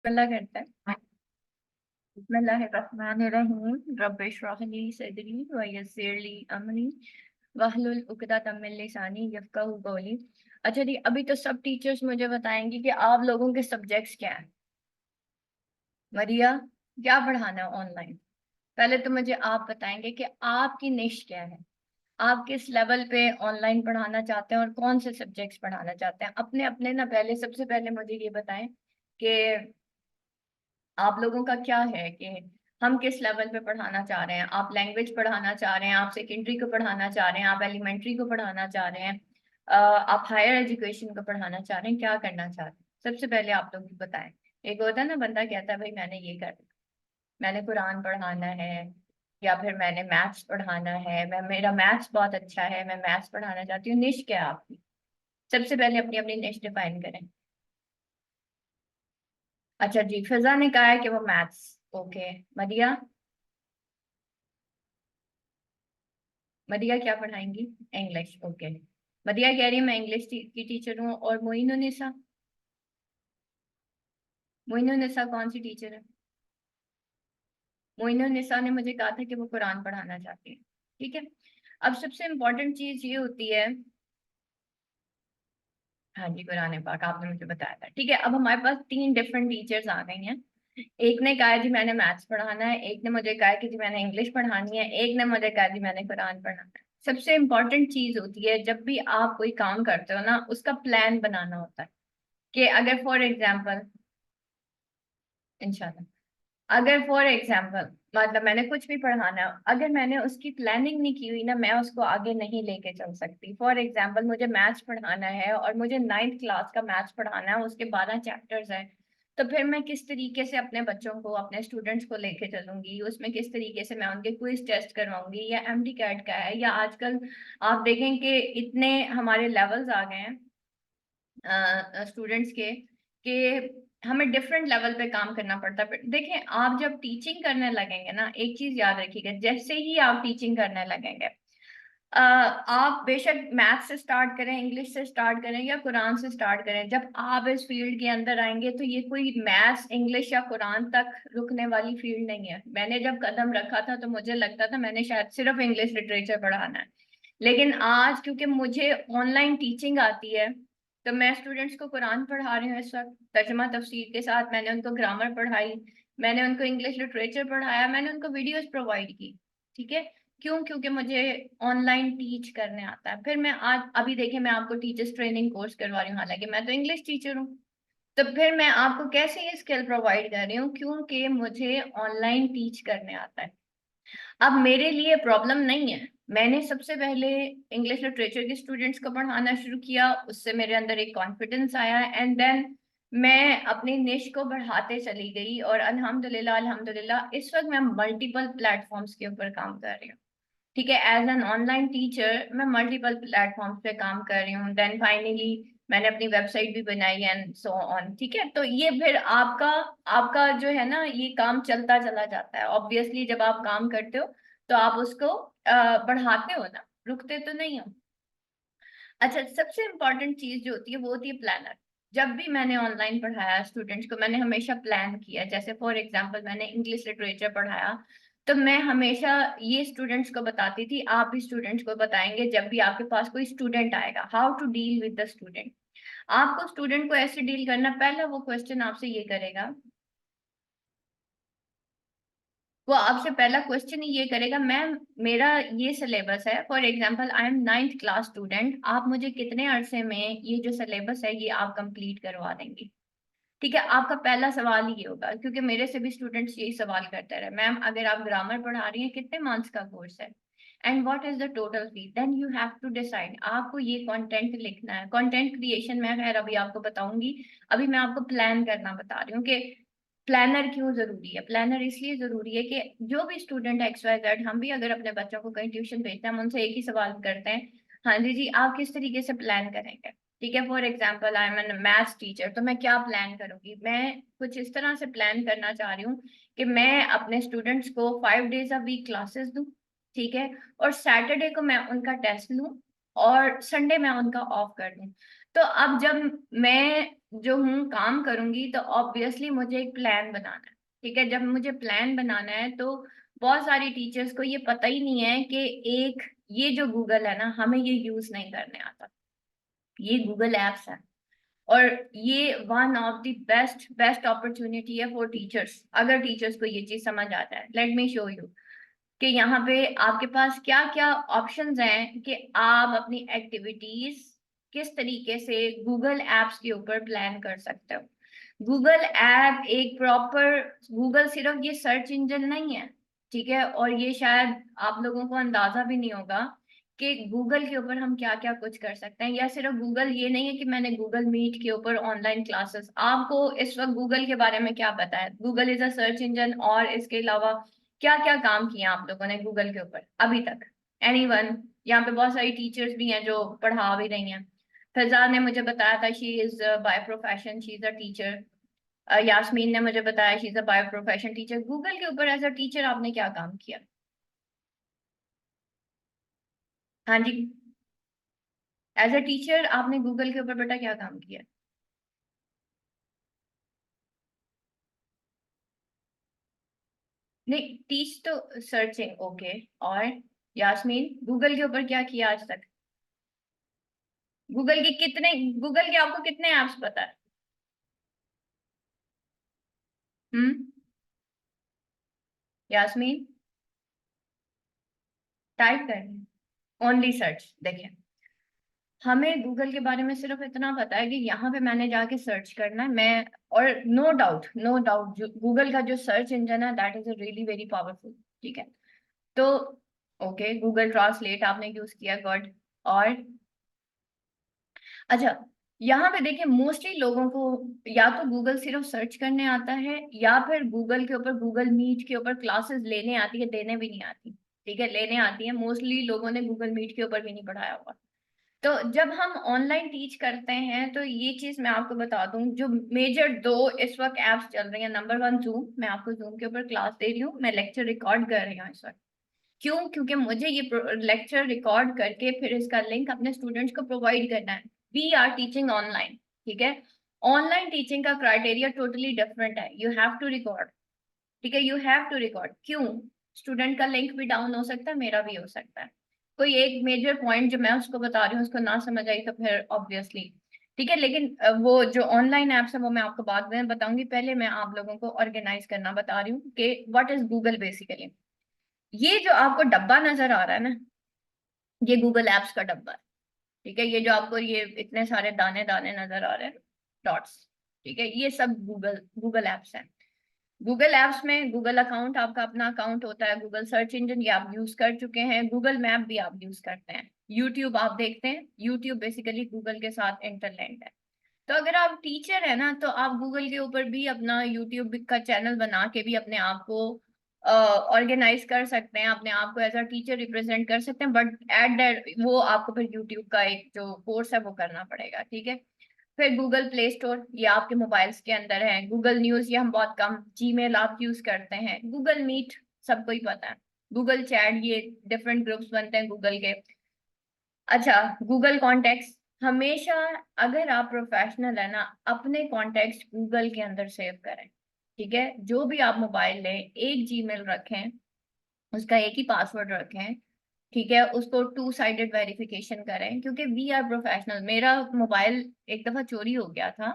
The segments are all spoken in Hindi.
अल्लाह करता है। बिस्मिल्लाहिर्रहमानिर्रहीम। रब्बिश रह ली सदरी व यस्सिर ली अमरी वहलुल उक़दतम मिन लिसानी यफ़क़हू क़ौली। अच्छा जी, अभी तो सब टीचर्स मुझे बताएंगे कि आप लोगों के सब्जेक्ट्स क्या हैं। मरिया, क्या पढ़ाना है ऑनलाइन? पहले तो मुझे आप बताएंगे कि आपकी निश क्या है। आप किस लेवल पे ऑनलाइन पढ़ाना चाहते हैं और कौन से सब्जेक्ट्स पढ़ाना चाहते हैं। अपने अपने ना, पहले सबसे पहले मुझे ये बताएं कि आप लोगों का क्या है कि हम किस लेवल पे पढ़ाना चाह रहे हैं। आप लैंग्वेज पढ़ाना चाह रहे हैं, आप सेकेंडरी को पढ़ाना चाह रहे हैं, आप एलिमेंट्री को पढ़ाना चाह रहे हैं, आप हायर एजुकेशन को पढ़ाना चाह रहे हैं, क्या करना चाह रहे हैं? सबसे पहले आप लोग बताएं। एक होता है ना, बंदा कहता है भाई मैंने ये करना, मैंने कुरान पढ़ाना है, या फिर मैंने मैथ्स पढ़ाना है, मेरा मैथ्स बहुत अच्छा है, मैं मैथ्स पढ़ाना चाहती हूँ। निश क्या है आपकी? सबसे पहले अपनी अपनी निश डिफाइन करें। अच्छा जी, फिजा ने कहा है कि वो मैथ्स। ओके। मदिया, मदिया क्या पढ़ाएंगी? इंग्लिश। ओके। मदिया कह रही है मैं इंग्लिश की टीचर हूँ। और मोइनुनिसा, मोइनुनिसा कौन सी टीचर है? मोइनुनिसा ने मुझे कहा था कि वो कुरान पढ़ाना चाहती है। ठीक है। अब सबसे इम्पोर्टेंट चीज ये होती है, हाँ जी कुरान पाक आपने मुझे बताया था। ठीक है, अब हमारे पास तीन डिफरेंट टीचर्स आ गई हैं। एक ने कहा है जी मैंने मैथ्स पढ़ाना है, एक ने मुझे कहा है कि जी मैंने इंग्लिश पढ़ानी है, एक ने मुझे कहा जी मैंने कुरान पढ़ाना है। सबसे इम्पोर्टेंट चीज होती है जब भी आप कोई काम करते हो ना, उसका प्लान बनाना होता है। कि अगर फॉर एग्जाम्पल, इंशाल्लाह, अगर फॉर एग्जाम्पल मतलब मैंने कुछ भी पढ़ाना है, अगर मैंने उसकी प्लानिंग नहीं की हुई ना, मैं उसको आगे नहीं लेके चल सकती। फॉर एग्जाम्पल मुझे मैथ्स पढ़ाना है और मुझे 9th क्लास का मैथ्स पढ़ाना है, उसके 12 चैप्टर्स हैं। तो फिर मैं किस तरीके से अपने बच्चों को, अपने स्टूडेंट्स को लेके चलूंगी, उसमें किस तरीके से मैं उनके क्विज टेस्ट करवाऊंगी, या एमडी कैट का है, या आजकल आप देखें कि इतने हमारे लेवल्स आ गए हैं स्टूडेंट्स के, कि हमें डिफरेंट लेवल पे काम करना पड़ता है। देखें, आप जब टीचिंग करने लगेंगे ना, एक चीज याद रखिएगा, जैसे ही आप टीचिंग करने लगेंगे, आप बेशक मैथ से स्टार्ट करें, इंग्लिश से स्टार्ट करें, या कुरान से स्टार्ट करें, जब आप इस फील्ड के अंदर आएंगे तो ये कोई मैथ्स, इंग्लिश या कुरान तक रुकने वाली फील्ड नहीं है। मैंने जब कदम रखा था तो मुझे लगता था मैंने शायद सिर्फ इंग्लिश लिटरेचर पढ़ाना है, लेकिन आज क्योंकि मुझे ऑनलाइन टीचिंग आती है, तो मैं स्टूडेंट्स को कुरान पढ़ा रही हूँ इस वक्त तर्जुमा तफसीर के साथ। मैंने उनको ग्रामर पढ़ाई, मैंने उनको इंग्लिश लिटरेचर पढ़ाया, मैंने उनको वीडियोस प्रोवाइड की। ठीक है। क्यों? क्योंकि मुझे ऑनलाइन टीच करने आता है। फिर मैं आज अभी देखिए, मैं आपको टीचर्स ट्रेनिंग कोर्स करवा रही हूँ, हालांकि मैं तो इंग्लिश टीचर हूँ। तो फिर मैं आपको कैसे ये स्किल प्रोवाइड कर रही हूँ? क्योंकि मुझे ऑनलाइन टीच करने आता है। अब मेरे लिए प्रॉब्लम नहीं है, मैंने सबसे पहले इंग्लिश लिटरेचर के स्टूडेंट्स को पढ़ाना शुरू किया, उससे मेरे अंदर एक कॉन्फिडेंस आया, एंड देन मैं अपनी निश को बढ़ाते चली गई, और अल्हम्दुलिल्लाह अल्हम्दुलिल्लाह इस वक्त मैं मल्टीपल प्लेटफॉर्म्स के ऊपर काम कर रही हूँ। ठीक है, एज एन ऑनलाइन टीचर मैं मल्टीपल प्लेटफॉर्म्स पे काम कर रही हूँ। देन फाइनली मैंने अपनी वेबसाइट भी बनाई एंड सो ऑन। ठीक है, तो ये फिर आपका आपका जो है ना, ये काम चलता चला जाता है। ऑब्वियसली जब आप काम करते हो तो आप उसको बढ़ाते हो ना, रुकते तो नहीं हो। अच्छा, सबसे इम्पोर्टेंट चीज जो होती है वो होती है प्लानर। जब भी मैंने ऑनलाइन पढ़ाया स्टूडेंट्स को, मैंने हमेशा प्लान किया। जैसे फॉर एग्जांपल मैंने इंग्लिश लिटरेचर पढ़ाया, तो मैं हमेशा ये स्टूडेंट्स को बताती थी, आप भी स्टूडेंट्स को बताएंगे जब भी आपके पास कोई स्टूडेंट आएगा, how to deal with the student. आपको स्टूडेंट को ऐसे डील करना, पहला वो क्वेश्चन आपसे ये करेगा, वो आपसे पहला क्वेश्चन ही ये करेगा, मैम मेरा ये सिलेबस है, for example I am 9th class student, आप मुझे कितने अरसे में ये जो सिलेबस है ये आप कंप्लीट करवा देंगे? ठीक है, आपका पहला सवाल ही ये होगा, क्योंकि मेरे से भी स्टूडेंट्स यही सवाल करते रहे, मैम अगर आप ग्रामर पढ़ा रही हैं कितने मंथ्स का कोर्स है, and what is the total fee, then you have to decide आपको ये कंटेंट लिखना है। कंटेंट क्रिएशन मैं खैर अभी आपको बताऊंगी, अभी मैं आपको प्लान करना बता रही हूँ कि प्लानर क्यों जरूरी है। प्लानर इसलिए जरूरी है कि जो भी स्टूडेंट एक्स वाई जेड, हम भी अगर अपने बच्चों को कहीं ट्यूशन भेजते हैं, हम उनसे एक ही सवाल करते हैं, हाँ जी जी आप किस तरीके से प्लान करेंगे? ठीक है, for example I am an maths teacher, तो मैं क्या प्लान करूंगी? मैं कुछ इस तरह से प्लान करना चाह रही हूँ कि मैं अपने स्टूडेंट्स को 5 days अ वीक क्लासेस दूँ। ठीक है, और सैटरडे को मैं उनका टेस्ट लूँ, और संडे मैं उनका ऑफ कर दूँ। तो अब जब मैं जो हूँ काम करूंगी तो ऑब्वियसली मुझे एक प्लान बनाना है। ठीक है, जब मुझे प्लान बनाना है तो बहुत सारी टीचर्स को ये पता ही नहीं है कि एक ये जो गूगल है ना, हमें ये यूज नहीं करने आता। ये गूगल एप्स है, और ये one of the best best opportunity है फॉर टीचर्स। अगर टीचर्स को ये चीज समझ आता है, लेट मी शो यू कि यहाँ पे आपके पास क्या क्या ऑप्शंस हैं कि आप अपनी एक्टिविटीज किस तरीके से गूगल एप्स के ऊपर प्लान कर सकते हो। गूगल ऐप एक प्रॉपर, गूगल सिर्फ ये सर्च इंजन नहीं है, ठीक है, और ये शायद आप लोगों को अंदाजा भी नहीं होगा कि गूगल के ऊपर हम क्या क्या कुछ कर सकते हैं। या सिर्फ गूगल ये नहीं है कि मैंने गूगल मीट के ऊपर ऑनलाइन क्लासेस, आपको इस वक्त गूगल के बारे में क्या पता है? Google is a search engine, और इसके अलावा क्या क्या काम किया आप लोगों ने गूगल के ऊपर अभी तक? एनीवन? यहाँ पे बहुत सारी टीचर्स भी हैं जो पढ़ा भी रही हैं। फैजा ने मुझे बताया था she is by profession she is a teacher. Yasmin ने मुझे बताया she is a by profession teacher. Google के ऊपर एज अ टीचर आपने क्या काम किया? हाँ जी, एज अ टीचर आपने गूगल के ऊपर बेटा क्या काम किया? नहीं, टीच तो सर्चिंग ओके। और यास्मीन, गूगल के ऊपर क्या किया आज तक? गूगल के आपको कितने ऐप्स पता है? हम्म। यास्मीन, टाइप करनी, ओनली सर्च। देखिए, हमें गूगल के बारे में सिर्फ इतना पता है कि यहाँ पे मैंने जाके सर्च करना है मैं। और no doubt, no doubt, Google का जो सर्च इंजन है that is a really very powerful. ठीक है, तो ओके, गूगल ट्रांसलेट आपने यूज किया, गुड। और अच्छा, यहाँ पे देखिए मोस्टली लोगों को या तो गूगल सिर्फ सर्च करने आता है, या फिर गूगल के ऊपर, गूगल मीट के ऊपर क्लासेस लेने आती है, देने भी नहीं आती। ठीक है, लेने आती है, मोस्टली लोगों ने गूगल मीट के ऊपर भी नहीं पढ़ाया हुआ। तो जब हम ऑनलाइन टीच करते हैं तो ये चीज मैं आपको बता दूं, जो मेजर दो इस वक्त एप्स चल रही हैं, नंबर वन जूम। मैं आपको जूम के ऊपर क्लास दे रही हूँ, मैं लेक्चर रिकॉर्ड कर रही हूँ इस वक्त। क्यों? क्योंकि मुझे ये लेक्चर रिकॉर्ड करके फिर इसका लिंक अपने स्टूडेंट्स को प्रोवाइड करना है। We are teaching online. ठीक है, ऑनलाइन टीचिंग का क्राइटेरिया टोटली डिफरेंट है। You have to record. ठीक है, यू हैव टू रिकॉर्ड। क्यों? स्टूडेंट का लिंक भी डाउन हो सकता है, मेरा भी हो सकता है। कोई एक मेजर पॉइंट जो मैं उसको बता रही हूँ उसको ना समझ आई तो फिर ऑब्वियसली, ठीक है। लेकिन वो जो ऑनलाइन एप्स है वो मैं आपको बाद में बताऊंगी। पहले मैं आप लोगों को ऑर्गेनाइज करना बता रही हूँ कि व्हाट इज गूगल बेसिकली। ये जो आपको डब्बा नजर आ रहा है ना, ये गूगल एप्स का डब्बा है। ठीक है, ये जो आपको ये इतने सारे दाने दाने नजर आ रहे हैं, डॉट्स, ठीक है, ये सब गूगल गूगल एप्स हैं। गूगल एप्स में गूगल अकाउंट, आपका अपना अकाउंट होता है। गूगल सर्च इंजन ये आप यूज कर चुके हैं। गूगल मैप भी आप यूज करते हैं। यूट्यूब आप देखते हैं, यूट्यूब बेसिकली गूगल के साथ इंटरलिंक्ड है। तो अगर आप टीचर है ना, तो आप गूगल के ऊपर भी अपना यूट्यूब का चैनल बना के भी अपने आप को ऑर्गेनाइज कर सकते हैं, अपने आप को एज अ टीचर रिप्रेजेंट कर सकते हैं। बट एट दैट वो आपको फिर यूट्यूब का एक जो कोर्स है वो करना पड़ेगा। ठीक है, फिर गूगल प्ले स्टोर ये आपके मोबाइल्स के अंदर है। गूगल न्यूज ये हम बहुत कम, जीमेल आप यूज करते हैं। गूगल मीट सबको ही पता है। गूगल चैट ये डिफरेंट ग्रुप्स बनते हैं गूगल के। अच्छा, गूगल कॉन्टेक्ट, हमेशा अगर आप प्रोफेशनल है ना, अपने कॉन्टेक्ट गूगल के अंदर सेव करें। ठीक है, जो भी आप मोबाइल लें एक जीमेल रखें, उसका एक ही पासवर्ड रखें। ठीक है, उसको टू साइडेड वेरिफिकेशन करें, क्योंकि वी आर प्रोफेशनल। मेरा मोबाइल एक दफा चोरी हो गया था,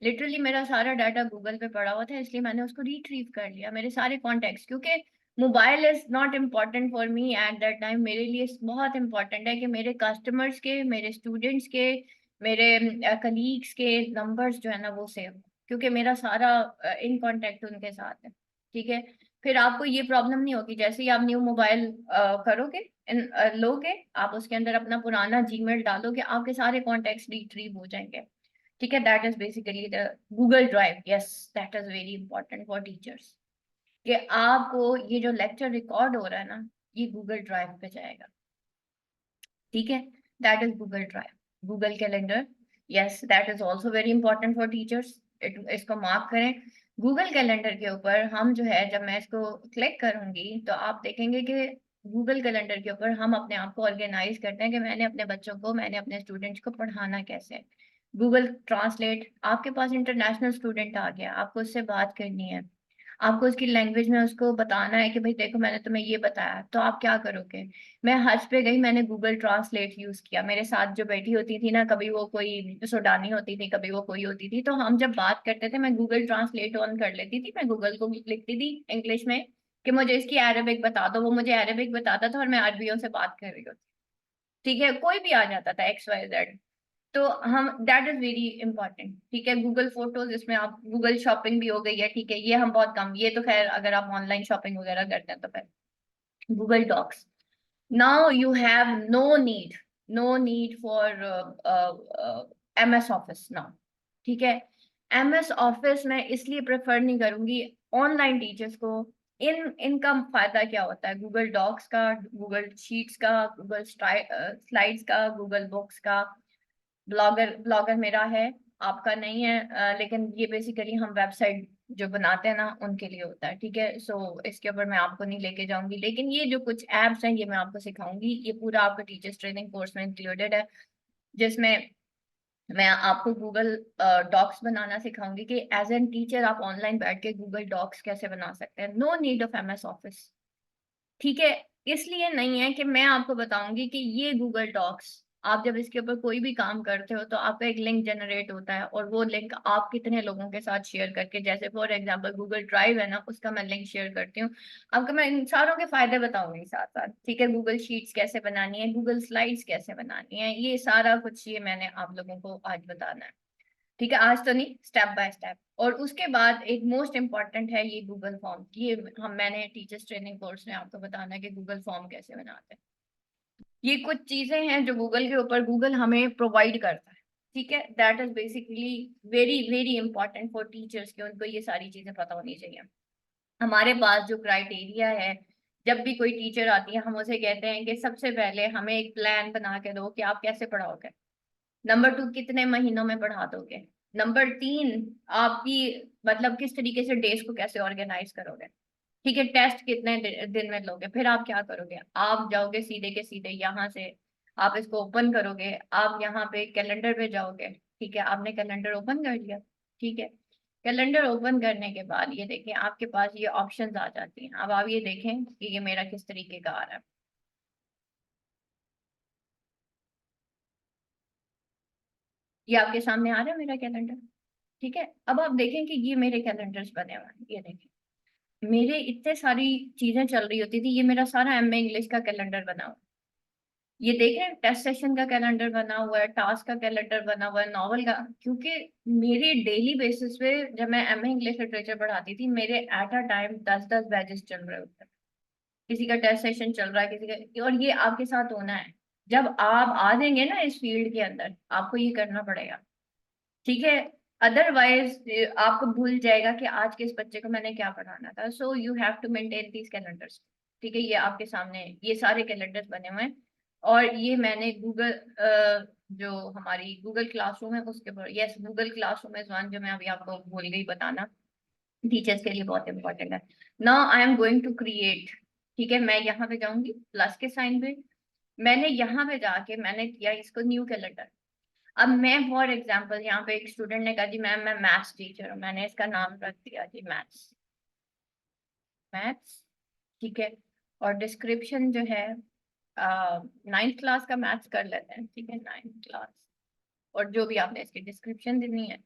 लिटरली मेरा सारा डाटा गूगल पे पड़ा हुआ था, इसलिए मैंने उसको रिट्रीव कर लिया, मेरे सारे कॉन्टेक्ट्स। क्योंकि mobile is not important for me at that time. मेरे लिए बहुत इंपॉर्टेंट है कि मेरे कस्टमर्स के, मेरे स्टूडेंट्स के, मेरे कलीग्स के नंबर्स जो है ना वो सेव, क्योंकि मेरा सारा इन कांटेक्ट उनके साथ है। ठीक है, फिर आपको ये प्रॉब्लम नहीं होगी। जैसे ही आप न्यू मोबाइल करोगे, लोगे, आप उसके अंदर अपना पुराना जीमेल डालोगे, आपके सारे कॉन्टेक्ट्स रिट्रीव हो जाएंगे। ठीक है, that is basically the Google drive. Yes, that is very important for teachers कि आपको ये जो लेक्चर रिकॉर्ड हो रहा है ना, ये गूगल ड्राइव पे जाएगा। ठीक है, that is Google drive. Google calendar, yes, that is also very important for teachers. इसको मार्क करें। गूगल कैलेंडर के ऊपर हम जो है, जब मैं इसको क्लिक करूंगी तो आप देखेंगे कि गूगल कैलेंडर के ऊपर हम अपने आप को ऑर्गेनाइज करते हैं कि मैंने अपने बच्चों को, मैंने अपने स्टूडेंट्स को पढ़ाना कैसे है। गूगल ट्रांसलेट, आपके पास इंटरनेशनल स्टूडेंट आ गया, आपको उससे बात करनी है, आपको उसकी लैंग्वेज में उसको बताना है कि भाई देखो मैंने तुम्हें ये बताया, तो आप क्या करोगे? मैं हज पे गई, मैंने गूगल ट्रांसलेट यूज किया, मेरे साथ जो बैठी होती थी ना, कभी वो कोई सूडानी होती थी, कभी वो कोई होती थी, तो हम जब बात करते थे मैं गूगल ट्रांसलेट ऑन कर लेती थी, मैं गूगल को लिखती थी इंग्लिश में कि मुझे इसकी अरेबिक बता दो, वो मुझे अरेबिक बताता था और मैं अरबियों से बात कर रही होती। ठीक है, कोई भी आ जाता था, XYZ। तो हम, दैट इज वेरी इंपॉर्टेंट। ठीक है, गूगल फोटोज, इसमें आप गूगल शॉपिंग भी हो गई है, ठीक है, ये हम बहुत कम, ये तो खैर अगर आप ऑनलाइन शॉपिंग वगैरह करते हैं तो फिर Google docs. Now you have no need for MS office now. ठीक है, MS ऑफिस मैं इसलिए प्रेफर नहीं करूंगी ऑनलाइन टीचर्स को। इनका फायदा क्या होता है? गूगल डॉक्स का, गूगल शीट्स का, गूगल स्लाइड्स का, गूगल बुक्स का। ब्लॉगर ब्लॉगर मेरा है, आपका नहीं है, लेकिन ये बेसिकली हम वेबसाइट जो बनाते हैं ना उनके लिए होता है। ठीक है, सो इसके ऊपर मैं आपको नहीं लेके जाऊंगी, लेकिन ये जो कुछ एप्स हैं ये मैं आपको सिखाऊंगी, ये पूरा आपका टीचर्स ट्रेनिंग कोर्स में इंक्लूडेड है, जिसमें मैं आपको गूगल डॉक्स बनाना सिखाऊंगी कि एज एन टीचर आप ऑनलाइन बैठ के गूगल डॉक्स कैसे बना सकते हैं, no need of MS office. ठीक है, इसलिए नहीं है कि मैं आपको बताऊंगी कि ये गूगल डॉक्स, आप जब इसके ऊपर कोई भी काम करते हो तो आपका एक लिंक जनरेट होता है, और वो लिंक आप कितने लोगों के साथ शेयर करके, जैसे फॉर एग्जांपल गूगल ड्राइव है ना, उसका मैं लिंक शेयर करती हूँ, आपको मैं इन सारों के फायदे बताऊंगी साथ साथ। ठीक है, गूगल शीट्स कैसे बनानी है, गूगल स्लाइड्स कैसे बनानी है, ये सारा कुछ ये मैंने आप लोगों को आज बताना है। ठीक है, आज तो नहीं, स्टेप बाय स्टेप। और उसके बाद एक मोस्ट इम्पॉर्टेंट है ये गूगल फॉर्म, ये हम मैंने टीचर्स ट्रेनिंग कोर्स में आपको बताना है कि गूगल फॉर्म कैसे बनाते हैं। ये कुछ चीजें हैं जो गूगल के ऊपर गूगल हमें प्रोवाइड करता है। ठीक है, that is basically very very important for teachers कि उनको ये सारी चीजें पता होनी चाहिए। हमारे पास जो क्राइटेरिया है, जब भी कोई टीचर आती है हम उसे कहते हैं कि सबसे पहले हमें एक प्लान बना के दो कि आप कैसे पढ़ाओगे। नंबर 2, कितने महीनों में बढ़ा दोगे। नंबर 3, आपकी मतलब किस तरीके से डेज को कैसे ऑर्गेनाइज करोगे। ठीक है, टेस्ट कितने दिन में लोगे, फिर आप क्या करोगे, आप जाओगे सीधे के सीधे यहाँ से, आप इसको ओपन करोगे, आप यहाँ पे कैलेंडर पे जाओगे। ठीक है, आपने कैलेंडर ओपन कर लिया। ठीक है, कैलेंडर ओपन करने के बाद ये देखें आपके पास ये ऑप्शंस आ जाती हैं, अब आप ये देखें कि ये मेरा किस तरीके का आ रहा है। ये आपके सामने आ रहा है मेरा कैलेंडर। ठीक है, अब आप देखें कि ये मेरे कैलेंडर्स बने हुए हैं, ये देखें मेरे इतने सारी चीजें चल रही होती थी, ये मेरा सारा MA इंग्लिश का कैलेंडर बना हुआ है। ये देख रहे हैं, टेस्ट सेशन का कैलेंडर बना हुआ है, टास्क का कैलेंडर बना हुआ है, नॉवल का, क्योंकि मेरी डेली बेसिस पे जब मैं MA इंग्लिश लिटरेचर पढ़ाती थी, मेरे एट अ टाइम 10-10 बैचेस चल रहे होते हैं। किसी का टेस्ट सेशन चल रहा है, किसी का, और ये आपके साथ होना है। जब आप आ जाएंगे ना इस फील्ड के अंदर, आपको ये करना पड़ेगा। ठीक है, अदरवाइज आपको भूल जाएगा कि आज के इस बच्चे को मैंने क्या पढ़ाना था। So you have to maintain these calendars. ठीक है, ये आपके सामने ये सारे कैलेंडर्स बने हुए हैं, और ये मैंने गूगल, जो हमारी गूगल क्लासरूम है उसके ऊपर, yes Google classroom is one, जो मैं अभी आपको भूल गई बताना, टीचर्स के लिए बहुत इंपॉर्टेंट है। Now I am going to create. ठीक है, मैं यहाँ पे जाऊंगी प्लस के साइन पे, मैंने यहाँ पे जाके मैंने किया इसको न्यू कैलेंडर। अब मैं फॉर एग्जाम्पल यहाँ पे एक स्टूडेंट ने कहा जी मैम मैं मैथ्स टीचर हूँ, मैंने इसका नाम रख दिया जी मैथ्स। मैथ्स, ठीक है, और डिस्क्रिप्शन जो है 9th क्लास का मैथ्स कर लेते हैं। ठीक है, 9th क्लास, और जो भी आपने इसकी डिस्क्रिप्शन देनी है,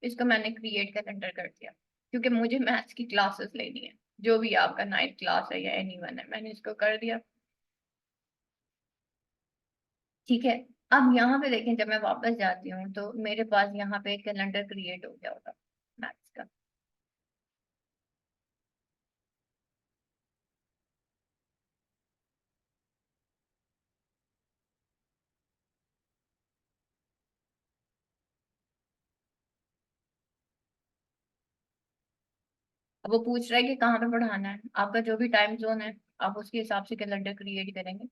इसको मैंने क्रिएट कैलेंडर कर दिया, क्योंकि मुझे मैथ्स की क्लासेस लेनी है, जो भी आपका 9th क्लास है या एनीवन है, मैंने इसको कर दिया। ठीक है, अब यहाँ पे देखें, जब मैं वापस जाती हूँ तो मेरे पास यहाँ पे कैलेंडर क्रिएट हो गया होगा मैथ्स का। अब वो पूछ रहा है कि कहाँ पे पढ़ाना है, आपका जो भी टाइम जोन है आप उसके हिसाब से कैलेंडर क्रिएट करेंगे।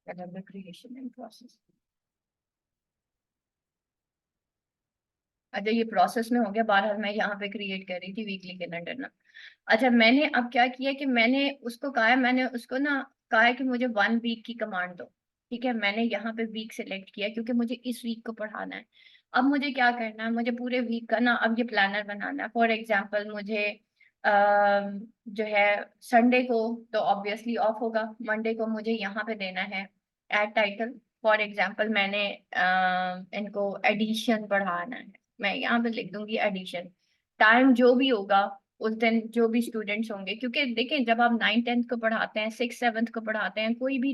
Calendar creation in process. अच्छा, ये प्रोसेस में हो गया, बहरहाल मैं यहाँ पे क्रिएट कर रही थी वीकली कैलेंडर ना। अच्छा, मैंने अब क्या किया कि मैंने उसको कहा है, मैंने उसको ना कहा है कि मुझे 1 वीक की कमांड दो। ठीक है, मैंने यहाँ पे वीक सेलेक्ट किया क्योंकि मुझे इस वीक को पढ़ाना है। अब मुझे क्या करना है, मुझे पूरे वीक का ना अब ये प्लानर बनाना है। फॉर एग्जाम्पल मुझे जो है संडे को तो ऑब्वियसली ऑफ होगा, मंडे को मुझे यहाँ पे देना है एड टाइटल। फॉर एग्जाम्पल मैंने इनको एडिशन पढ़ाना है, मैं यहाँ पे लिख दूंगी एडिशन। टाइम जो भी होगा उस दिन जो भी स्टूडेंट्स होंगे, क्योंकि देखें जब आप 9th 10th को पढ़ाते हैं, 6th 7th को पढ़ाते हैं, कोई भी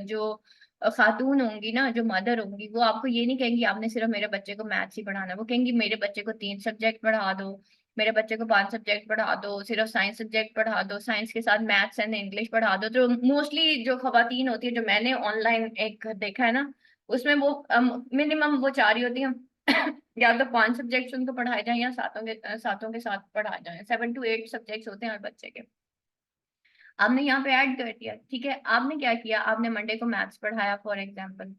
जो खातून होंगी ना, जो मदर होंगी, वो आपको ये नहीं कहेंगी आपने सिर्फ मेरे बच्चे को मैथ्स ही पढ़ाना है। वो कहेंगी मेरे बच्चे को 3 सब्जेक्ट पढ़ा दो, मेरे बच्चे को 5 सब्जेक्ट पढ़ा दो, सिर्फ साइंस सब्जेक्ट पढ़ा दो, साइंस के साथ मैथ्स एंड इंग्लिश पढ़ा दो। तो मोस्टली जो खवातीन होती है, जो मैंने ऑनलाइन एक देखा है ना, उसमें वो मिनिमम वो चाह रही होती है या तो 5 सब्जेक्ट उनको पढ़ाए जाए या सातों के साथ पढ़ाए जाए। 7 to 8 सब्जेक्ट होते हैं हर बच्चे के। आपने यहाँ पे ऐड कर दिया, ठीक है। आपने क्या किया, आपने मंडे को मैथ्स पढ़ाया फॉर एग्जाम्पल,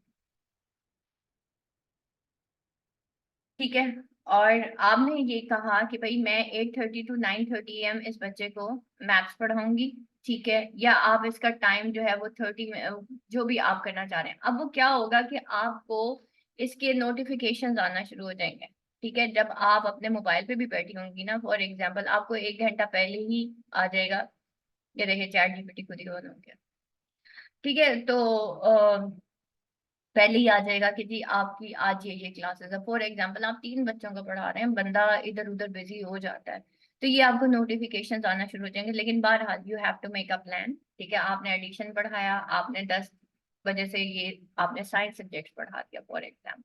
ठीक है। और आपने ये कहा कि भाई मैं 8:30 to 9:30 AM इस बच्चे को मैथ्स पढ़ाऊंगी, ठीक है। या आप इसका टाइम जो है वो 30 में, जो भी आप करना चाह रहे हैं। अब वो क्या होगा कि आपको इसके नोटिफिकेशंस आना शुरू हो जाएंगे, ठीक है। जब आप अपने मोबाइल पे भी बैठी होंगी ना, फॉर एग्जाम्पल आपको 1 घंटा पहले ही आ जाएगा। ये देखिए चैट जीपीटी खुद ही ऑन हो गया, ठीक है। तो पहले ही आ जाएगा कि जी आपकी आज ये क्लासेस है। फॉर एग्जांपल आप 3 बच्चों को पढ़ा रहे हैं, बंदा इधर उधर बिजी हो जाता है, तो ये आपको नोटिफिकेशंस आना शुरू हो जाएंगे। लेकिन बहरहाल you have to make a plan, ठीक है। आपने एडिशन पढ़ाया, आपने 10 बजे से ये आपने साइंस सब्जेक्ट पढ़ा दिया फॉर एग्जाम्पल,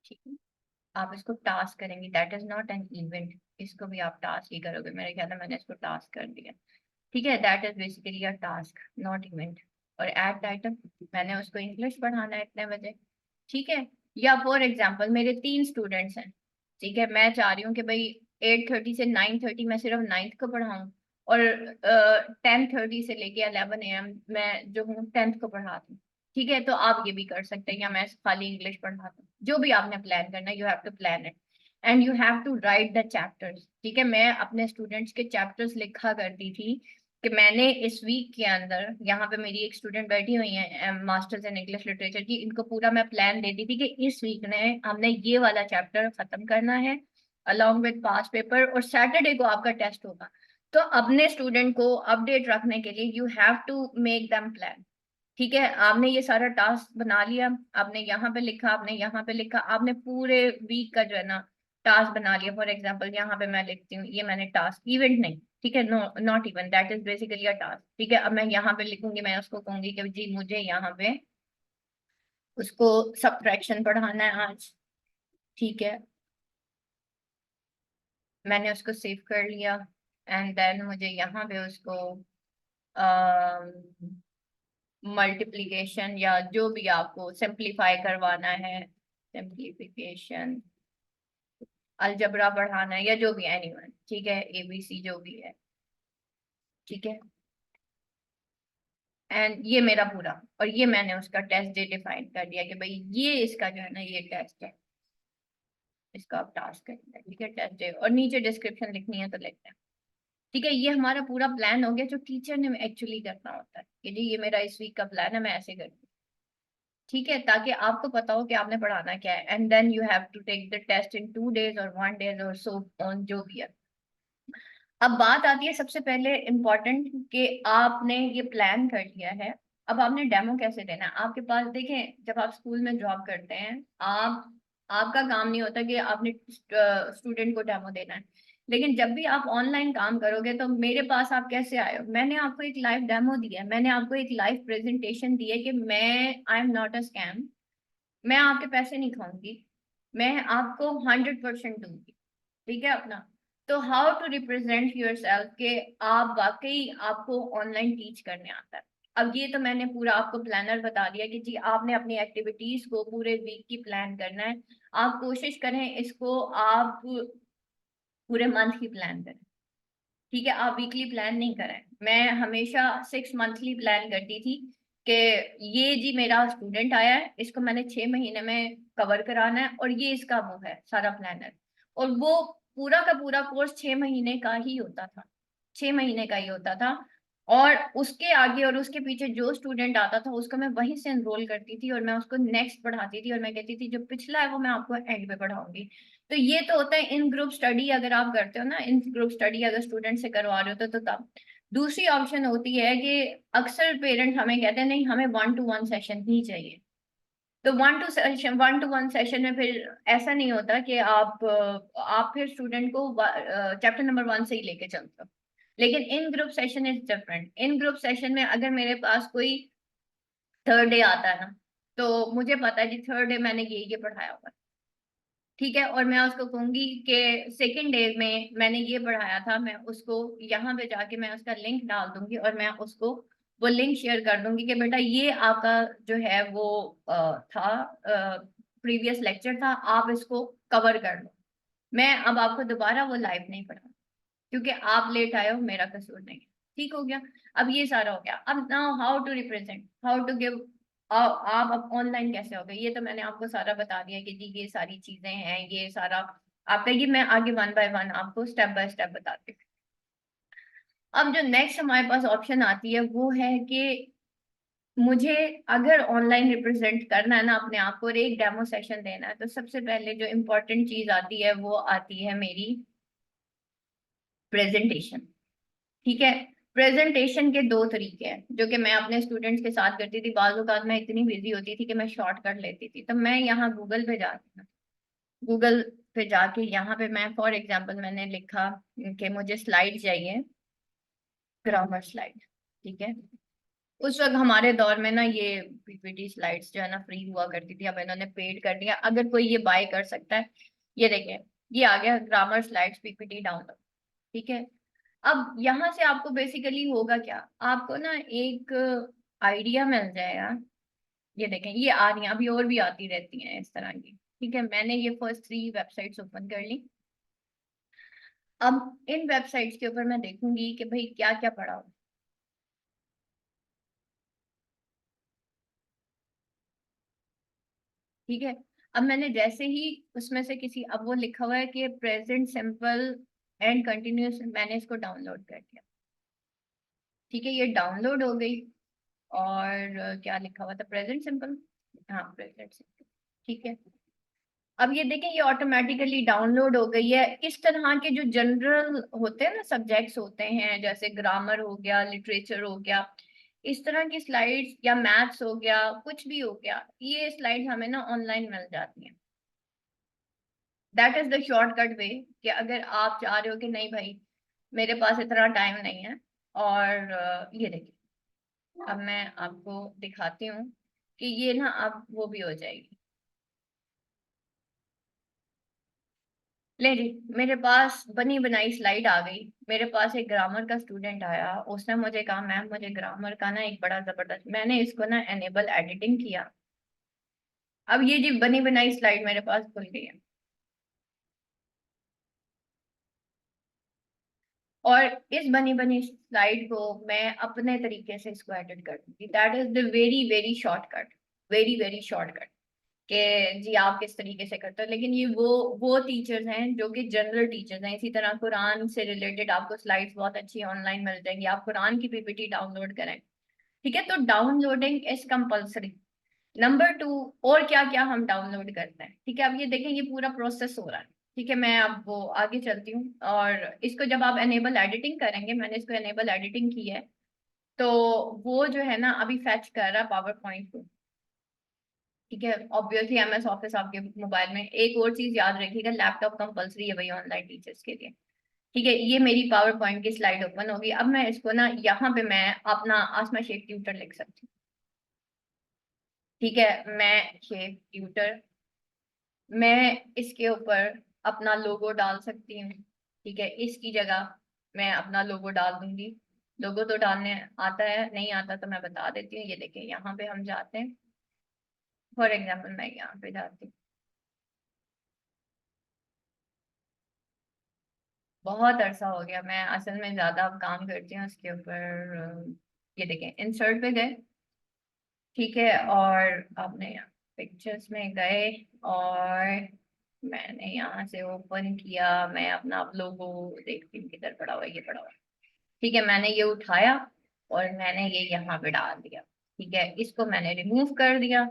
ठीक है। आप इसको टास्क करेंगे, that is not an event, इसको भी आप टास्क ही करोगे। मेरे ख्याल में मैंने इसको टास्क कर दिया, ठीक है। That is basically a task not event. और एड टाइटल, मैंने उसको इंग्लिश पढ़ाना है इतने बजे, ठीक है। या फॉर एग्जाम्पल मेरे 3 स्टूडेंट्स हैं, ठीक है। मैं चाह रही हूँ कि भाई 8:30 से 9:30 मैं सिर्फ 9th को पढ़ाऊँ, और 10:30 से लेके 11 AM मैं जो हूँ 10th को पढ़ा दूँ, ठीक है। तो आप ये भी कर सकते हैं, या मैं खाली इंग्लिश पढ़ा दूँ, जो भी आपने प्लान करना है। You have to plan it and you have to write the chapters, ठीक है। मैं अपने स्टूडेंट्स के चैप्टर्स लिखा करती थी कि मैंने इस वीक के अंदर, यहाँ पे मेरी एक स्टूडेंट बैठी हुई है मास्टर्स इन इंग्लिश लिटरेचर की, इनको पूरा मैं प्लान देती थी कि इस वीक ने हमने ये वाला चैप्टर खत्म करना है अलॉन्ग विद पास पेपर, और सैटरडे को आपका टेस्ट होगा। तो अपने स्टूडेंट को अपडेट रखने के लिए you have to make them plan, ठीक है। आपने ये सारा टास्क बना लिया, आपने यहाँ पे लिखा, आपने यहाँ पे लिखा, आपने पूरे वीक का जो है ना टास्क बना लिया। फॉर एग्जांपल यहाँ पे मैं लिखती हूँ, ये मैंने टास्क, इवेंट नहीं, ठीक है, no not even, that is basically a task, ठीक है। अब मैं यहाँ पे लिखूंगी, मैं उसको कहूंगी कि जी मुझे यहाँ पे उसको सब्ट्रैक्शन पढ़ाना है आज, ठीक है। मैंने उसको सेव कर लिया एंड देन मुझे यहाँ पे उसको मल्टीप्लिकेशन या जो भी आपको सिंप्लीफाई करवाना है, सिंप्लीफिकेशन, अलजबरा पढ़ाना है, या जो भी एनीवन, ठीक है, एबीसी जो भी है, ठीक है। एंड ये मेरा पूरा, और ये मैंने उसका टेस्ट डे डिफाइन कर दिया कि भाई ये इसका जो है ना ये टेस्ट है, इसका आप टास्क करेंगे, ठीक है, टेस्ट डे, और नीचे डिस्क्रिप्शन लिखनी है तो लिखते हैं, ठीक है। ये हमारा पूरा प्लान हो गया जो टीचर ने एक्चुअली करना होता है कि जी ये मेरा इस वीक का प्लान है, मैं ऐसे करूँगी, ठीक है, ताकि आपको पता हो कि आपने पढ़ाना क्या है। And then you have to take the test in 2 days और 1 day और सो ऑन, जो भी है। अब बात आती है सबसे पहले इम्पोर्टेंट कि आपने ये प्लान कर लिया है, अब आपने डेमो कैसे देना है। आपके पास देखें, जब आप स्कूल में जॉब करते हैं, आप आपका काम नहीं होता कि आपने स्टूडेंट को डेमो देना है। लेकिन जब भी आप ऑनलाइन काम करोगे तो मेरे पास आप कैसे आए हो, मैंने आपको एक लाइव डेमो दिया है, मैंने आपको एक लाइव प्रेजेंटेशन दी है कि मैं I am not a scam, मैं आपके पैसे नहीं खाऊंगी, मैं आपको 100% दूंगी, ठीक है अपना। तो how to represent yourself के आप वाकई आपको ऑनलाइन टीच करने आता है। अब ये तो मैंने पूरा आपको प्लानर बता दिया कि जी आपने अपनी एक्टिविटीज को पूरे वीक की प्लान करना है। आप कोशिश करें इसको आप पूरे मंथ की प्लान करें, ठीक है। आप वीकली प्लान नहीं करें। मैं हमेशा 6 मंथली प्लान करती थी कि ये जी मेरा स्टूडेंट आया है, इसको मैंने 6 महीने में कवर कराना है, और ये इसका वो है सारा प्लानर। और वो पूरा का पूरा कोर्स 6 महीने का ही होता था, 6 महीने का ही होता था। और उसके आगे और उसके पीछे जो स्टूडेंट आता था उसको मैं वहीं से एनरोल करती थी और मैं उसको नेक्स्ट पढ़ाती थी, और मैं कहती थी जो पिछला है वो मैं आपको एंड पे पढ़ाऊंगी। तो ये तो होता है इन ग्रुप स्टडी, अगर आप करते हो ना इन ग्रुप स्टडी अगर स्टूडेंट से करवा रहे हो तो तब। दूसरी ऑप्शन होती है कि अक्सर पेरेंट्स हमें कहते हैं नहीं हमें 1-to-1 सेशन ही चाहिए। तो 1-to-1 सेशन में फिर ऐसा नहीं होता कि आप फिर स्टूडेंट को चैप्टर नंबर 1 से ही लेके चलते हो। लेकिन in group session is different. इन ग्रुप सेशन में अगर मेरे पास कोई थर्ड डे आता है ना, तो मुझे पता है कि थर्ड डे मैंने ये पढ़ाया हुआ है, ठीक है, और मैं उसको कहूंगी कि सेकंड डे में मैंने ये पढ़ाया था, मैं उसको यहाँ पे जाके मैं उसका लिंक डाल दूंगी और मैं उसको वो लिंक शेयर कर दूंगी कि बेटा ये आपका जो है वो था प्रीवियस लेक्चर था, आप इसको कवर कर लो। मैं अब आपको दोबारा वो लाइव नहीं पढ़ा क्योंकि आप लेट आए हो, मेरा कसूर नहीं है। ठीक हो गया। अब ये सारा हो गया। अब now how to represent, how to give. आप अब ऑनलाइन कैसे हो गए, ये तो मैंने आपको सारा बता दिया कि जी ये सारी चीजें हैं, ये सारा आपका, ये मैं आगे 1 by 1 आपको स्टेप बाय स्टेप बताती हूँ। अब जो नेक्स्ट हमारे पास ऑप्शन आती है वो है कि मुझे अगर ऑनलाइन रिप्रेजेंट करना है ना अपने आप को और एक डेमो सेशन देना है, तो सबसे पहले जो इम्पोर्टेंट चीज आती है वो आती है मेरी प्रेजेंटेशन। ठीक है। प्रेजेंटेशन के दो तरीके हैं जो कि मैं अपने स्टूडेंट्स के साथ करती थी। बाज़ औक़ात मैं इतनी बिजी होती थी कि मैं शॉर्ट कर लेती थी, तो मैं यहाँ गूगल पे जाती हूँ। गूगल पे जाके यहाँ पे मैं फॉर एग्जांपल मैंने लिखा कि मुझे स्लाइड चाहिए, ग्रामर स्लाइड। ठीक है। उस वक्त हमारे दौर में ना ये पीपीटी स्लाइड्स जो है ना फ्री हुआ करती थी, अब इन्होंने पेड कर दिया, अगर कोई ये बाय कर सकता है। ये देखिए, ये आ गया ग्रामर स्लाइड्स पीपीटी डाउनलोड। ठीक है। अब यहाँ से आपको बेसिकली होगा क्या, आपको ना एक आइडिया मिल जाएगा। ये देखें ये आ रही हैं, अभी और भी आती रहती हैं इस तरह की। ठीक है, मैंने ये फर्स्ट 3 वेबसाइट्स ओपन कर ली। अब इन वेबसाइट्स के ऊपर मैं देखूंगी कि भाई क्या क्या पढ़ा हो। ठीक है। अब मैंने जैसे ही उसमें से किसी, अब वो लिखा हुआ है कि प्रेजेंट सिंपल एंड कंटिन्यूस, मैंने इसको डाउनलोड कर दिया। ठीक है, ये डाउनलोड हो गई। और क्या लिखा हुआ था, प्रेजेंट सिंपल। हाँ प्रेजेंट सिंपल। ठीक है। अब ये देखें ये ऑटोमेटिकली डाउनलोड हो गई है। इस तरह के जो जनरल होते हैं ना सब्जेक्ट्स होते हैं, जैसे ग्रामर हो गया, लिटरेचर हो गया, इस तरह की स्लाइड्स, या मैथ्स हो गया, कुछ भी हो गया, ये स्लाइड्स हमें ना ऑनलाइन मिल जाती हैं। That is the shortcut way. कि अगर आप चाह रहे हो कि नहीं भाई मेरे पास इतना टाइम नहीं है, और ये देखिए अब मैं आपको दिखाती हूँ कि ये ना अब वो भी हो जाएगी। ले जी, मेरे पास बनी बनाई स्लाइड आ गई। मेरे पास एक ग्रामर का स्टूडेंट आया, उसने मुझे कहा मैम मुझे ग्रामर का ना एक बड़ा जबरदस्त, मैंने इसको ना एनेबल एडिटिंग किया। अब ये जी बनी बनाई स्लाइड मेरे पास खुल गई है। और इस बनी बनी स्लाइड को मैं अपने तरीके से इसको एडिट कर दूंगी। That is the very very shortcut, very very shortcut. कि जी आप किस तरीके से करते हो। लेकिन ये वो टीचर्स हैं जो कि जनरल टीचर्स हैं। इसी तरह कुरान से रिलेटेड आपको स्लाइड्स बहुत अच्छी ऑनलाइन मिल जाएंगी, आप कुरान की पीपीटी डाउनलोड करें। ठीक है, तो डाउनलोडिंग इज कंपल्सरी। नंबर 2, और क्या क्या हम डाउनलोड करते हैं। ठीक है, अब ये देखें ये पूरा प्रोसेस हो रहा है। ठीक है, मैं अब वो आगे चलती हूँ। और इसको जब आप एनेबल एडिटिंग करेंगे, मैंने इसको एनेबल एडिटिंग की है, तो वो जो है ना अभी फैच कर रहा है पावर पॉइंट को। ठीक है, ऑब्वियसली एमएस ऑफिस आपके मोबाइल में। एक और चीज याद रखिएगा, लैपटॉप कंपलसरी है भाई ऑनलाइन टीचर्स के लिए। ठीक है, ये मेरी पावर पॉइंट की स्लाइड ओपन होगी। अब मैं इसको ना यहाँ पे मैं अपना आसमा शेख ट्यूटर लिख सकती हूँ। ठीक है, मैं शेख ट्यूटर, मैं इसके ऊपर अपना लोगो डाल सकती हूँ। ठीक है, इसकी जगह मैं अपना लोगो डाल दूंगी। लोगो तो डालने आता है, नहीं आता तो मैं बता देती हूँ। ये देखिए यहाँ पे हम जाते हैं, फॉर एग्जाम्पल मैं यहाँ पे जाती हूँ। बहुत अरसा हो गया, मैं असल में ज्यादा अब काम करती हूँ उसके ऊपर। ये देखें इंसर्ट पे गए। ठीक है, और आपने यहाँ पिक्चर्स में गए, और मैंने यहाँ से ओपन किया, मैं अपना लोगो देखती हूँ किधर पड़ा हुआ है, ये पड़ा हुआ है। ठीक है, मैंने ये उठाया, और मैंने ये यहाँ पे डाल दिया। ठीक है, इसको मैंने रिमूव कर दिया।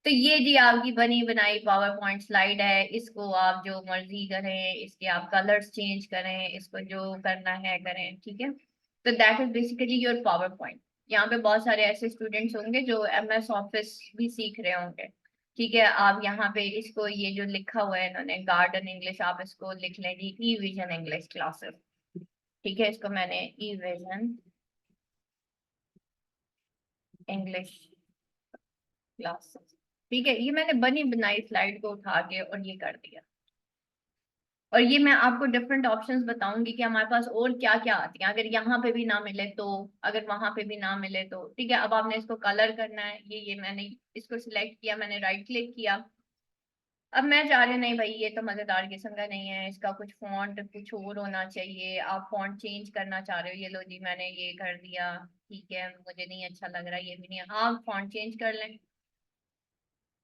तो ये जी आपकी बनी बनाई पावर पॉइंट स्लाइड है। इसको आप जो मर्जी करें, इसके आप कलर्स चेंज करें, इसको जो करना है करें। ठीक है, तो that is basically your power point. यहाँ पे बहुत सारे ऐसे स्टूडेंट्स होंगे जो एमएस ऑफिस भी सीख रहे होंगे। ठीक है, आप यहाँ पे इसको, ये जो लिखा हुआ है इन्होंने गार्डन इंग्लिश, आप इसको लिख लें जी ई विजन इंग्लिश क्लासेस। ठीक है, इसको मैंने ई विजन इंग्लिश क्लासेस। ठीक है, ये मैंने बनी बनाई स्लाइड को उठा के और ये कर दिया। और ये मैं आपको डिफरेंट ऑप्शंस बताऊंगी कि हमारे पास और क्या क्या आती हैं, अगर यहाँ पे भी ना मिले तो, अगर वहां पे भी ना मिले तो। ठीक है, अब आपने इसको कलर करना है। ये मैंने इसको सिलेक्ट किया, मैंने राइट क्लिक किया। अब मैं चाह रही हूँ नहीं भाई, ये तो मजेदार किस्म का नहीं है, इसका कुछ फॉन्ट कुछ और होना चाहिए। आप फॉन्ट चेंज करना चाह रहे हो, ये लो जी मैंने ये कर दिया। ठीक है, मुझे नहीं अच्छा लग रहा, ये भी नहीं, आप फॉन्ट चेंज कर लें।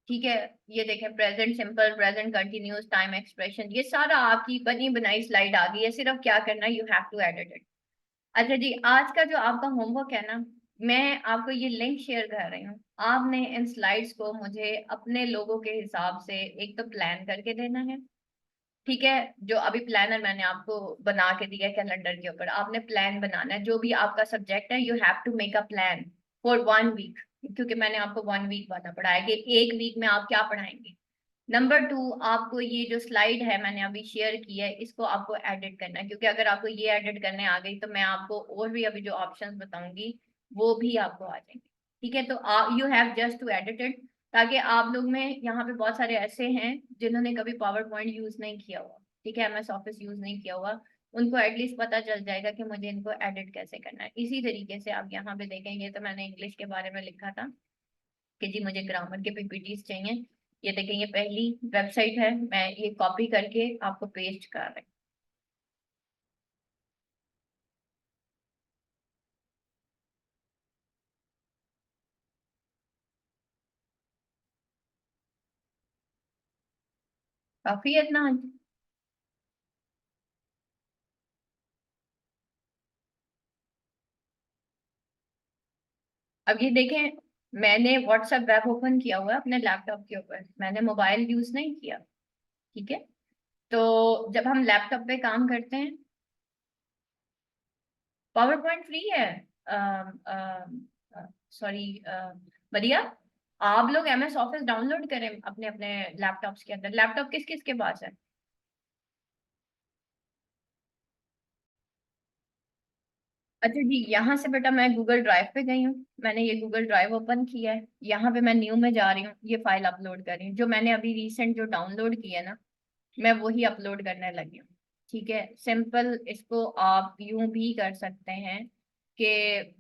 ठीक है, ये देखें present simple, present continuous, time expression, ये सारा आपकी बनी बनाई स्लाइड आ गई है। सिर्फ क्या करना है, you have to edit it. अच्छा जी, आज का जो आपका होमवर्क है ना, मैं आपको ये लिंक शेयर कर रही हूँ। आपने इन स्लाइड्स को मुझे अपने लोगों के हिसाब से एक तो प्लान करके देना है। ठीक है, जो अभी प्लानर मैंने आपको बना के दिया कैलेंडर के ऊपर, आपने प्लान बनाना है। जो भी आपका सब्जेक्ट है, you have to make a plan for 1 week. क्योंकि मैंने आपको 1 वीक वाला पढ़ाया कि 1 वीक में आप क्या पढ़ाएंगे। नंबर 2, आपको ये जो स्लाइड है मैंने अभी शेयर की है, इसको आपको एडिट करना है। क्योंकि अगर आपको ये एडिट करने आ गई तो मैं आपको और भी अभी जो ऑप्शंस बताऊंगी वो भी आपको आ जाएंगे। ठीक है, तो you have just to edit it. ताकि आप लोग में यहाँ पे बहुत सारे ऐसे हैं जिन्होंने कभी पावर पॉइंट यूज नहीं किया हुआ, ठीक है, एमएस ऑफिस यूज नहीं किया हुआ, उनको एटलीस्ट पता चल जाएगा कि मुझे इनको एडिट कैसे करना है। इसी तरीके से आप यहाँ पे देखेंगे तो मैंने इंग्लिश के बारे में लिखा था कि जी मुझे ग्रामर के पीपीटीज चाहिए। ये देखें, ये पहली वेबसाइट है, मैं ये कॉपी करके आपको पेस्ट कर रही हूँ। काफी है इतना। अब ये देखें, मैंने व्हाट्सएप वेब ओपन किया हुआ है अपने लैपटॉप के ऊपर, मैंने मोबाइल यूज नहीं किया। ठीक है, तो जब हम लैपटॉप पे काम करते हैं, पावर पॉइंट फ्री है। सॉरी, बढ़िया। आप लोग एमएस ऑफिस डाउनलोड करें अपने अपने लैपटॉप्स के अंदर। लैपटॉप किस किस के पास है? अच्छा जी, यहाँ से बेटा मैं गूगल ड्राइव पे गई हूँ, मैंने ये गूगल ड्राइव ओपन किया है। यहाँ पे मैं न्यू में जा रही हूँ, ये फाइल अपलोड कर रही हूँ जो मैंने अभी रिसेंट जो डाउनलोड किया ना, मैं वही अपलोड करने लगी हूँ। ठीक है, सिंपल, इसको आप यूं भी कर सकते हैं कि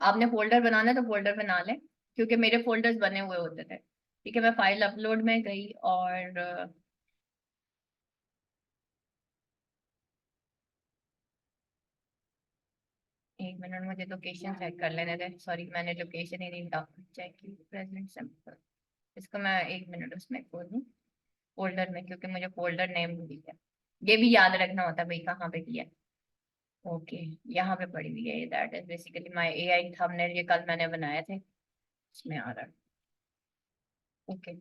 आपने फोल्डर बनाना है तो फोल्डर बना लें, क्योंकि मेरे फोल्डर्स बने हुए होते थे। ठीक है, मैं फाइल अपलोड में गई और 1 मिनट, मुझे लोकेशन चेक कर लेने दें। सॉरी, मैंने लोकेशन ही नहीं चेक की, प्रेजेंट सिंपल। इसको मैं 1 मिनट उसमें खोलूँ फोल्डर में, क्योंकि मुझे फोल्डर नेम भूल गया। ये भी याद रखना होता है भाई कहाँ पे किया। ओके, यहाँ पे पड़ी हुई है, that is basically my AI thumbnail, ये कल मैंने बनाए थे, इसमें आ रहा है। ओके,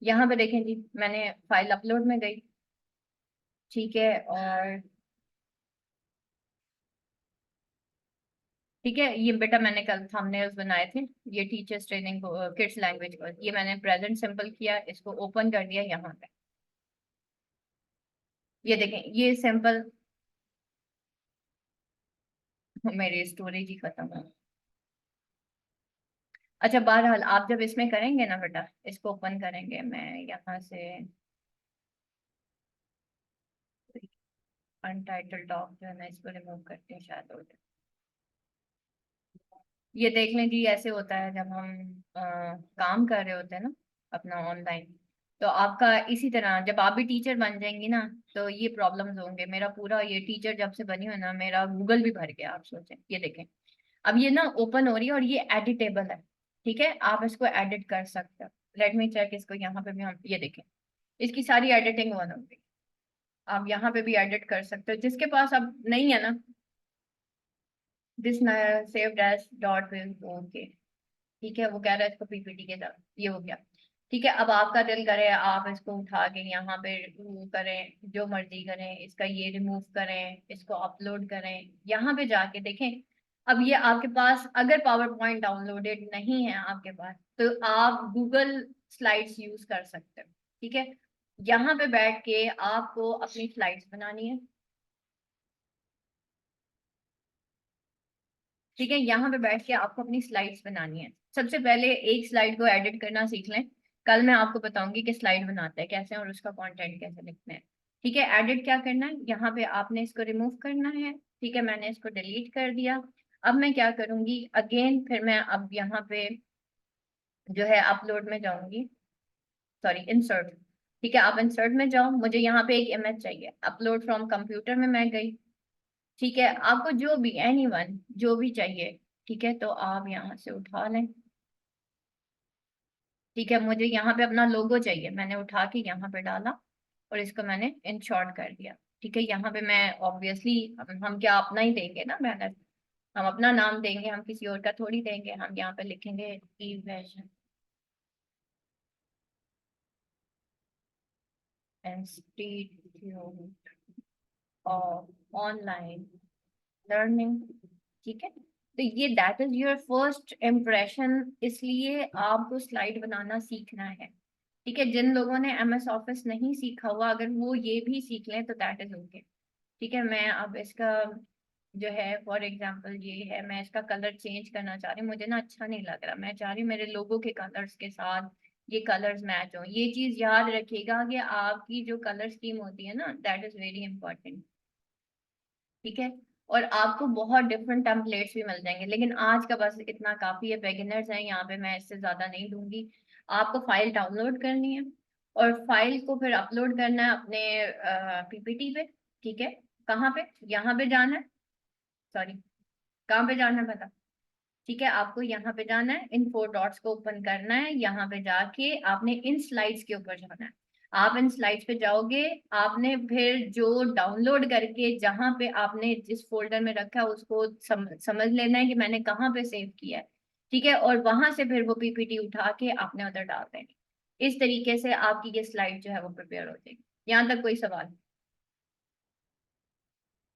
यहाँ पे देखें जी, मैंने फाइल अपलोड में गई। ठीक है, और ठीक है, ये बेटा मैंने कल थंबनेल्स बनाए थे, ये टीचर्स ट्रेनिंग किड्स लैंग्वेज को, ये मैंने प्रेजेंट सिंपल किया, इसको ओपन कर दिया यहाँ पे। ये देखें, ये सिंपल, मेरी स्टोरेज ही खत्म है। अच्छा, बहरहाल आप जब इसमें करेंगे ना बेटा, इसको ओपन करेंगे, मैं यहाँ से अनटाइटल डॉग जो है ना, इसको रिमूव करते हैं, शायद हो जाए। ये देख लें जी, ऐसे होता है जब हम काम कर रहे होते हैं ना अपना ऑनलाइन, तो आपका इसी तरह जब आप भी टीचर बन जाएंगी ना, तो ये प्रॉब्लम्स होंगे। मेरा पूरा ये टीचर जब से बनी हुई ना, मेरा गूगल भी भर गया, आप सोचें। ये देखें, अब ये ना ओपन हो रही है और ये एडिटेबल है। ठीक है, आप इसको एडिट कर सकते हो। लेट मी चेक, इसको यहाँ पे भी हम ये देखें, इसकी सारी एडिटिंग वन हो गई। आप यहाँ पे भी एडिट कर सकते हो, जिसके पास अब नहीं है ना, this saved as dot okay, ठीक है, वो कह रहा है इसको पीपीटी के साथ, ये हो गया। ठीक है, अब आपका दिल करे आप इसको उठा के यहाँ पे वो करें, जो मर्जी करें, इसका ये रिमूव करें, इसको अपलोड करें, यहाँ पे जाके देखें। अब ये आपके पास अगर पावर पॉइंट डाउनलोडेड नहीं है आपके पास, तो आप गूगल स्लाइड्स यूज कर सकते हो। ठीक है, यहाँ पे बैठ के आपको अपनी स्लाइड्स बनानी है। ठीक है, यहाँ पे बैठ के आपको अपनी स्लाइड्स बनानी है। सबसे पहले एक स्लाइड को एडिट करना सीख लें। कल मैं आपको बताऊंगी कि स्लाइड बनाते हैं कैसे और उसका कंटेंट कैसे लिखते हैं। ठीक है, एडिट क्या करना है, यहाँ पे आपने इसको रिमूव करना है। ठीक है, मैंने इसको डिलीट कर दिया। अब मैं क्या करूंगी अगेन, फिर मैं अब यहाँ पे जो है अपलोड में जाऊंगी, सॉरी इंसर्ट। ठीक है, आप इंसर्ट में जाओ, मुझे यहाँ पे एक इमेज चाहिए, अपलोड फ्रॉम कंप्यूटर में मैं गई। ठीक है, आपको जो भी एनीवन जो भी चाहिए, ठीक है, तो आप यहाँ से उठा लें। ठीक है, मुझे यहाँ पे अपना लोगो चाहिए, मैंने उठा के यहाँ पे डाला और इसको मैंने इन शॉर्ट कर दिया। ठीक है, यहाँ पे मैं ऑब्वियसली हम क्या अपना ही देंगे ना बैनर, हम अपना नाम देंगे, हम किसी और का थोड़ी देंगे। हम यहाँ पे लिखेंगे event institute of online learning. ठीक है, तो ये that is your first impression, इसलिए आपको स्लाइड बनाना सीखना है। ठीक है, जिन लोगों ने एमएस ऑफिस नहीं सीखा हुआ, अगर वो ये भी सीख लें तो दैट इज ओके। ठीक है, मैं अब इसका जो है फॉर एग्जांपल ये है, मैं इसका कलर चेंज करना चाह रही हूँ, मुझे ना अच्छा नहीं लग रहा, मैं चाह रही हूँ मेरे लोगों के कलर्स के साथ ये कलर्स मैच हो। ये चीज याद रखिएगा कि आपकी जो कलर स्कीम होती है ना, दैट इज वेरी इंपॉर्टेंट। ठीक है, और आपको बहुत डिफरेंट टेम्पलेट्स भी मिल जाएंगे, लेकिन आज का बस इतना काफी है, बिगिनर्स हैं यहाँ पे, मैं इससे ज्यादा नहीं दूंगी। आपको फाइल डाउनलोड करनी है और फाइल को फिर अपलोड करना है अपने पीपीटी पे। ठीक है, कहाँ पे, यहाँ पे जाना है, सॉरी कहाँ पे जाना है पता। ठीक है, आपको यहाँ पे जाना है, इन 4 डॉट्स को ओपन करना है, यहाँ पे जाके आपने इन स्लाइड्स के ऊपर जाना है। आप इन स्लाइड्स पे जाओगे, आपने फिर जो डाउनलोड करके जहाँ पे आपने जिस फोल्डर में रखा है उसको समझ लेना है कि मैंने कहाँ पे सेव किया है। ठीक है, और वहां से फिर वो पीपीटी उठा के आपने उधर डाल देनी। इस तरीके से आपकी ये स्लाइड जो है वो प्रिपेयर हो जाएगी। यहाँ तक कोई सवाल?